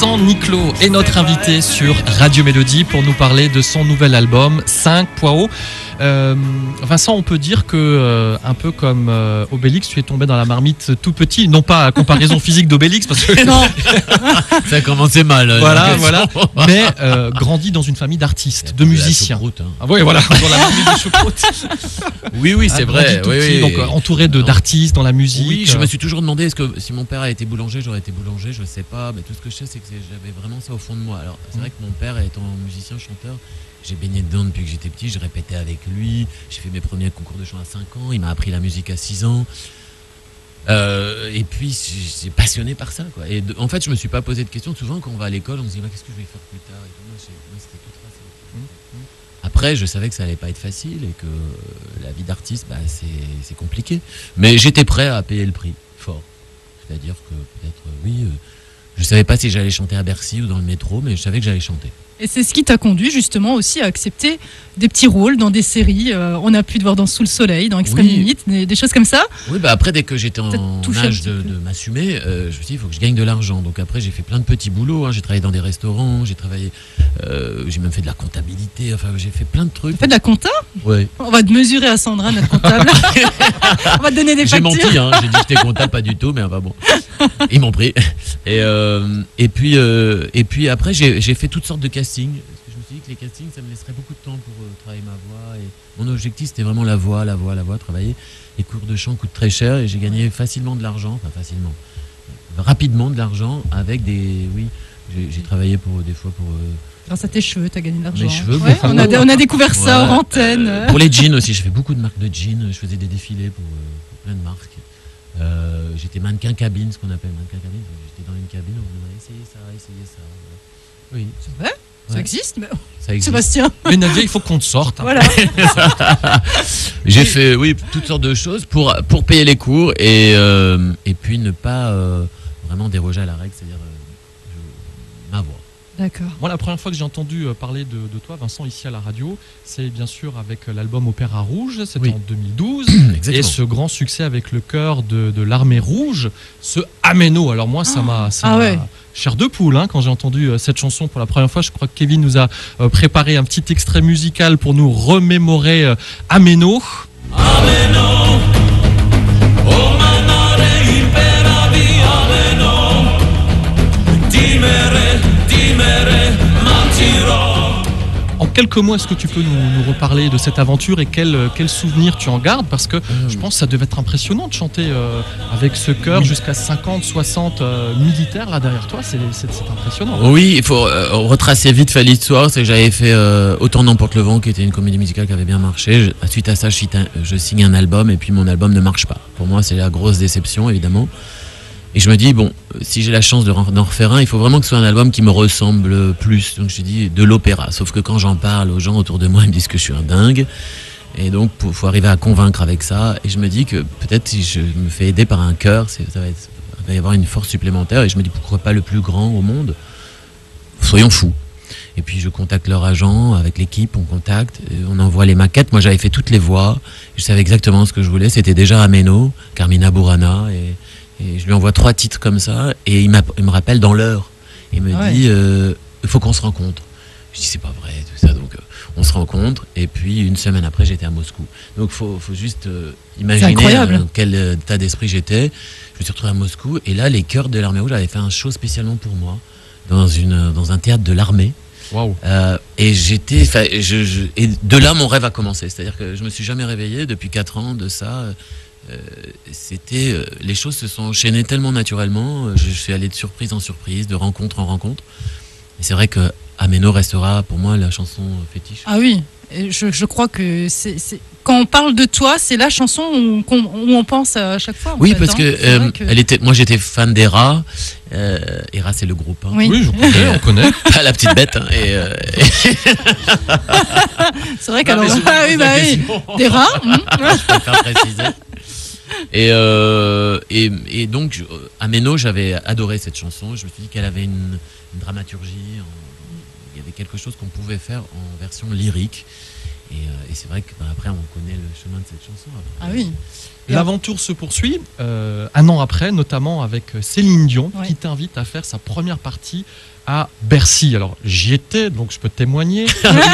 Vincent Niclot est notre invité sur Radio Mélodie pour nous parler de son nouvel album 5.0. Vincent, on peut dire que un peu comme Obélix, tu es tombé dans la marmite tout petit, non pas à comparaison physique d'Obélix parce que non. Ça a commencé mal. Voilà, mais grandi dans une famille d'artistes, de musiciens. Hein. Ah oui, voilà, dans la marmite de choucroute. Oui, c'est vrai. Oui. Donc entouré d'artistes dans la musique. Oui, je me suis toujours demandé est-ce que si mon père a été boulanger, j'aurais été boulanger, je sais pas. Mais tout ce que je sais, c'est que j'avais vraiment ça au fond de moi. Alors c'est vrai que mon père étant musicien, chanteur, j'ai baigné dedans depuis que j'étais petit, je répétais avec lui, j'ai fait mes premiers concours de chant à 5 ans, il m'a appris la musique à 6 ans. Et puis j'ai passionné par ça, quoi. Et en fait, je me suis pas posé de questions. Souvent, quand on va à l'école, on se dit qu'est-ce que je vais faire plus tard. Et moi, c'était tout tracé. Après, je savais que ça allait pas être facile et que la vie d'artiste, c'est compliqué. Mais j'étais prêt à payer le prix, fort. C'est-à-dire que peut-être, je savais pas si j'allais chanter à Bercy ou dans le métro, mais je savais que j'allais chanter. Et c'est ce qui t'a conduit justement aussi à accepter des petits rôles dans des séries. On a pu te voir dans Sous le Soleil, dans Extrême Limite, des choses comme ça. Oui, après, dès que j'étais en âge de m'assumer, je me suis dit, il faut que je gagne de l'argent. Donc après, j'ai fait plein de petits boulots. J'ai travaillé dans des restaurants, j'ai même fait de la comptabilité. Enfin, j'ai fait plein de trucs. Tu fais de la compta ? Oui. On va te mesurer à Sandra, notre comptable. On va te donner des factures. J'ai menti, j'ai dit que j'étais comptable, pas du tout, mais enfin bon. Ils m'ont pris. Et puis après, j'ai fait toutes sortes de castings. Parce que je me suis dit que les castings, ça me laisserait beaucoup de temps pour travailler ma voix. Et mon objectif, c'était vraiment la voix, travailler. Les cours de chant coûtent très cher et j'ai gagné facilement de l'argent, rapidement de l'argent avec des... Oui, j'ai travaillé des fois pour... Grâce à tes cheveux, tu as gagné de l'argent. Mes cheveux, on a découvert ça hors antenne. Pour les jeans aussi, je fais beaucoup de marques de jeans. Je faisais des défilés pour plein de marques. J'étais mannequin cabine, ce qu'on appelle mannequin cabine. J'étais dans une cabine, on me disait essayez ça. Oui. C'est vrai ? Ça existe, mais... Ça existe. Sébastien. Mais Nadia, il faut qu'on te sorte. Voilà. J'ai fait toutes sortes de choses pour payer les cours et puis ne pas vraiment déroger à la règle, c'est-à-dire ma voix. D'accord. Moi, la première fois que j'ai entendu parler de toi, Vincent, ici à la radio, c'est bien sûr avec l'album Opéra Rouge, c'était en 2012. Et ce grand succès avec le chœur de l'Armée Rouge, ce Améno. Alors moi, ça m'a chair de poule quand j'ai entendu cette chanson pour la première fois. Je crois que Kevin nous a préparé un petit extrait musical pour nous remémorer Améno. Améno, oh manare imperavi Améno, dimere mentirò. En quelques mots, est-ce que tu peux nous reparler de cette aventure et quel souvenir tu en gardes? Parce que je pense que ça devait être impressionnant de chanter avec ce chœur jusqu'à 50, 60 militaires là derrière toi, c'est impressionnant. Oui, il faut retracer vite fait l'histoire. C'est que j'avais fait Autant n'emporte le vent, qui était une comédie musicale qui avait bien marché. Suite à ça, je signe un album et puis mon album ne marche pas. Pour moi, c'est la grosse déception, évidemment. Et je me dis, si j'ai la chance d'en refaire un, il faut vraiment que ce soit un album qui me ressemble plus. Donc je dis de l'opéra. Sauf que quand j'en parle aux gens autour de moi, ils me disent que je suis un dingue. Et donc, il faut arriver à convaincre avec ça. Et je me dis que peut-être si je me fais aider par un chœur, il va y avoir une force supplémentaire. Et je me dis, pourquoi pas le plus grand au monde? Soyons fous. Et puis je contacte leur agent, avec l'équipe, on contacte, on envoie les maquettes. Moi, j'avais fait toutes les voix. Je savais exactement ce que je voulais. C'était déjà Améno, Carmina Burana et je lui envoie 3 titres comme ça, et il me rappelle dans l'heure. Il me dit, il faut qu'on se rencontre. Je dis, c'est pas vrai, tout ça. Donc, on se rencontre, et puis une semaine après, j'étais à Moscou. Donc, faut juste imaginer dans quel état d'esprit j'étais. Je me suis retrouvé à Moscou, et là, les chœurs de l'Armée Rouge avaient fait un show spécialement pour moi, dans un théâtre de l'armée. Waouh. Et et de là, mon rêve a commencé. C'est-à-dire que je me suis jamais réveillé depuis 4 ans de ça. Les choses se sont enchaînées tellement naturellement. Je suis allé de surprise en surprise, de rencontre en rencontre. Et c'est vrai que Améno restera pour moi la chanson fétiche. Ah oui, et je crois que quand on parle de toi, c'est la chanson où on pense à chaque fois. Oui, parce que moi j'étais fan d'Era. Era, c'est le groupe. Oui, on connaît. Pas la petite bête. C'est vrai qu'alors. d'Era. Je préfère préciser. Et donc, Améno, j'avais adoré cette chanson. Je me suis dit qu'elle avait une dramaturgie. Il y avait quelque chose qu'on pouvait faire en version lyrique. Et c'est vrai qu'après, on connaît le chemin de cette chanson. Après. Ah oui. L'aventure se poursuit un an après, notamment avec Céline Dion, Ouais. qui t'invite à faire sa première partie à Bercy. Alors j'y étais, donc je peux témoigner.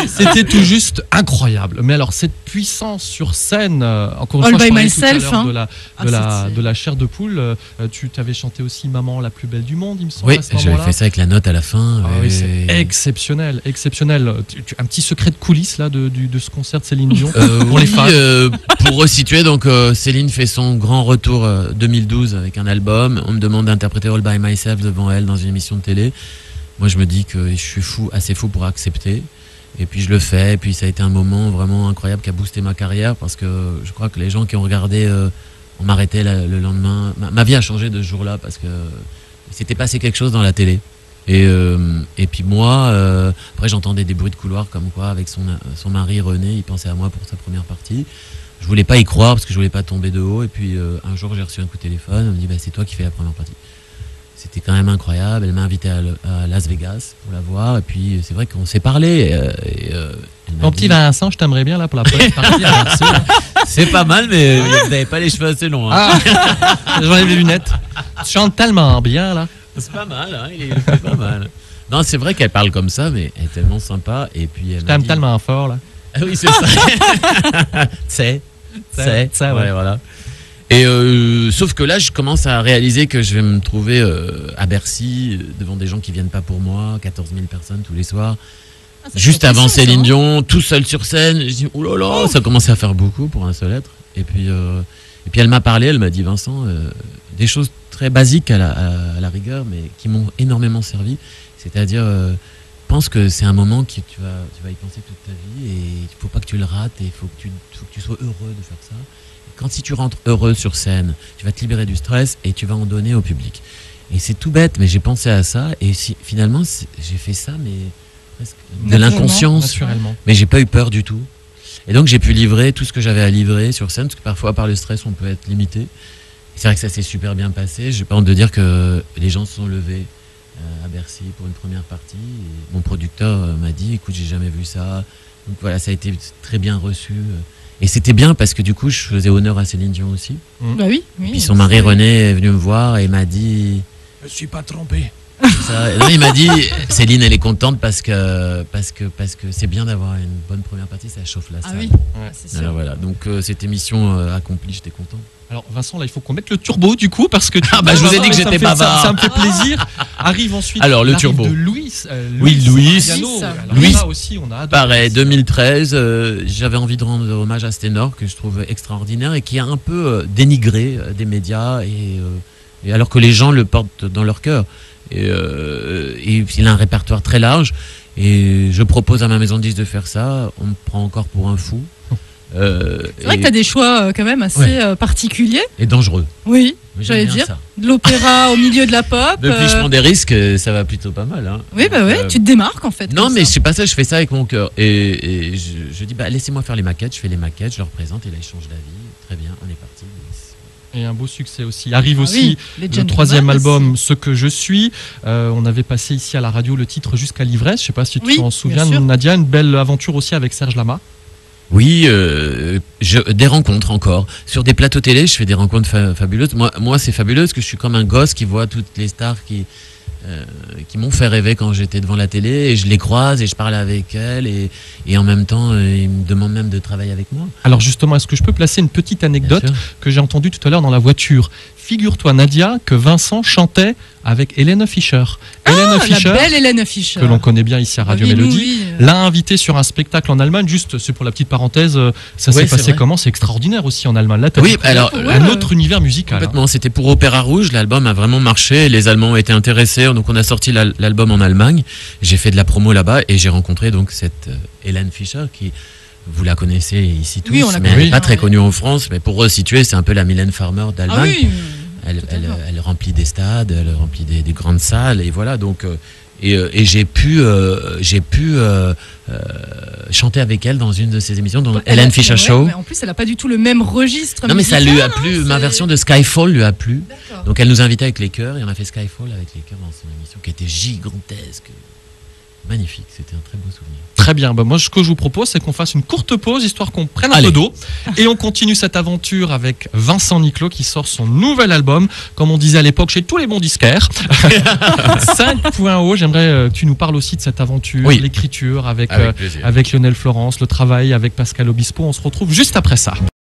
C'était tout juste incroyable. Mais alors cette puissance sur scène, encore une All fois, je by parlais tout à myself, l'heure hein. de la chair de poule. Tu t'avais chanté aussi Maman la plus belle du monde, il me semble. Oui, à ce j'avais moment-là. fait ça avec la note à la fin. Ah oui, c'est exceptionnel, exceptionnel. Un petit secret de coulisses là de ce concert de Céline Dion pour les fans. Pour resituer, donc Céline fait son grand retour 2012 avec un album. On me demande d'interpréter All by Myself devant elle dans une émission de télé. Moi, je me dis que je suis assez fou pour accepter. Et puis je le fais. Et puis ça a été un moment vraiment incroyable qui a boosté ma carrière parce que je crois que les gens qui ont regardé, on m'arrêtait le lendemain. Ma vie a changé de ce jour-là parce que s'était passé quelque chose dans la télé. Et puis moi, après j'entendais des bruits de couloir comme quoi avec son mari René, il pensait à moi pour sa première partie. Je voulais pas y croire parce que je voulais pas tomber de haut. Et puis un jour j'ai reçu un coup de téléphone, on me dit c'est toi qui fais la première partie. C'était quand même incroyable. Elle m'a invité à Las Vegas pour la voir. Et puis c'est vrai qu'on s'est parlé. Mon petit Vincent, je t'aimerais bien là pour la première partie à Bercy. C'est pas mal, mais vous n'avez pas les cheveux assez longs. Hein. Ah, j'enlève les lunettes. Tu chantes tellement bien là. C'est pas mal, hein, il fait pas mal. Non, c'est vrai qu'elle parle comme ça, mais elle est tellement sympa. Et puis elle Je t'aime tellement fort là. Ah oui, c'est ça. c'est, ouais. voilà. Et sauf que là, je commence à réaliser que je vais me trouver à Bercy, devant des gens qui viennent pas pour moi, 14 000 personnes tous les soirs. Ah, ça Juste fait avant impression, Céline ça, Dion, tout seul sur scène. Je dis, oh là là, ça commençait à faire beaucoup pour un seul être. Et puis elle m'a parlé, elle m'a dit, Vincent, des choses très basiques à la rigueur, mais qui m'ont énormément servi. C'est-à-dire, pense que c'est un moment que tu vas y penser toute ta vie et il ne faut pas que tu le rates et il faut que tu sois heureux de faire ça. Si tu rentres heureux sur scène, tu vas te libérer du stress et tu vas en donner au public. Et c'est tout bête, mais j'ai pensé à ça et finalement j'ai fait ça, mais presque de l'inconscience, naturellement. mais j'ai pas eu peur du tout. Et donc j'ai pu livrer tout ce que j'avais à livrer sur scène, parce que parfois par le stress on peut être limité. Et c'est vrai que ça s'est super bien passé. J'ai pas honte de dire que les gens se sont levés à Bercy pour une première partie. Et mon producteur m'a dit, écoute, j'ai jamais vu ça. Donc voilà, ça a été très bien reçu. Et c'était bien parce que du coup, je faisais honneur à Céline Dion aussi. Bah oui. Et puis son mari René est venu me voir et m'a dit... Je me suis pas trompé. Ça. Non, il m'a dit, Céline, elle est contente parce que c'est bien d'avoir une bonne première partie, ça chauffe la salle. Ah oui, Ouais. c'est sûr. Alors voilà, donc cette émission accomplie, j'étais content. Alors Vincent, là il faut qu'on mette le turbo du coup parce que je vous ai dit que j'étais bavard. Ça me fait plaisir. Arrive ensuite. Alors, le l'arrivée turbo. de Louis. Oui, Louis. Mariano. Alors, Louis. là aussi, on a adoré. Pareil, 2013, j'avais envie de rendre hommage à ce ténor que je trouve extraordinaire et qui a un peu dénigré des médias et alors que les gens le portent dans leur cœur. Et il a un répertoire très large et je propose à ma maison de disques de faire ça. On me prend encore pour un fou. C'est vrai que tu as des choix quand même assez particuliers. Et dangereux. Oui, Mais j'allais j'aime bien dire. ça. De l'opéra au milieu de la pop. Depuis, je prends des risques, ça va plutôt pas mal. Hein. Oui, bah ouais, tu te démarques en fait. Non, comme mais ça. c'est pas ça, je fais ça avec mon cœur. Et je dis, laissez-moi faire les maquettes, je fais les maquettes, je leur présente et là, ils changent d'avis. Très bien, on est parti. Et un beau succès aussi. Arrive Ah aussi oui, les le troisième Gentlemen album, aussi. Ce que je suis. On avait passé ici à la radio le titre Jusqu'à l'ivresse. Je sais pas si tu Oui, t'en souviens, bien sûr. Nadia. Une belle aventure aussi avec Serge Lama. Oui, des rencontres encore. Sur des plateaux télé, je fais des rencontres fabuleuses. Moi, c'est fabuleux parce que je suis comme un gosse qui voit toutes les stars qui m'ont fait rêver quand j'étais devant la télé et je les croise et je parle avec elles et en même temps, ils me demandent même de travailler avec moi. Alors justement, est-ce que je peux placer une petite anecdote Bien sûr. que j'ai entendue tout à l'heure dans la voiture? Figure-toi, Nadia, que Vincent chantait avec Hélène Fischer. Hélène Ah, Fischer, la belle Hélène Fischer. que l'on connaît bien ici à Radio Oui, nous, Mélodie, oui. l'a invité sur un spectacle en Allemagne. Juste, c'est pour la petite parenthèse, ça Ouais, s'est c'est passé vrai. comment? C'est extraordinaire aussi en Allemagne. Là, t'as Oui, découvert alors, un autre univers musical. Complètement, c'était pour Opéra Rouge, l'album a vraiment marché, les Allemands ont été intéressés, donc on a sorti l'album en Allemagne, j'ai fait de la promo là-bas et j'ai rencontré donc cette Hélène Fischer qui, vous la connaissez ici tous, Oui, on la mais connaît elle n'est pas bien, très ouais. connue en France, mais pour resituer, c'est un peu la Mylène Farmer Ah d'Allemagne. oui. Elle remplit des stades, elle remplit des grandes salles et voilà donc et j'ai pu chanter avec elle dans une de ses émissions dans Hélène Fischer Ouais, Show. mais en plus, elle n'a pas du tout le même registre. Non mais ça musical, lui a hein, plu, ma c'est- version de Skyfall lui a plu. D'accord. Donc elle nous invitait avec les chœurs et on a fait Skyfall avec les chœurs dans son émission qui était gigantesque. magnifique, c'était un très beau souvenir. Très bien, moi ce que je vous propose c'est qu'on fasse une courte pause histoire qu'on prenne un peu d'eau et on continue cette aventure avec Vincent Niclot qui sort son nouvel album, comme on disait à l'époque chez tous les bons disquaires. 5.0, j'aimerais que tu nous parles aussi de cette aventure, l'écriture avec Lionel Florence, le travail avec Pascal Obispo. On se retrouve juste après ça.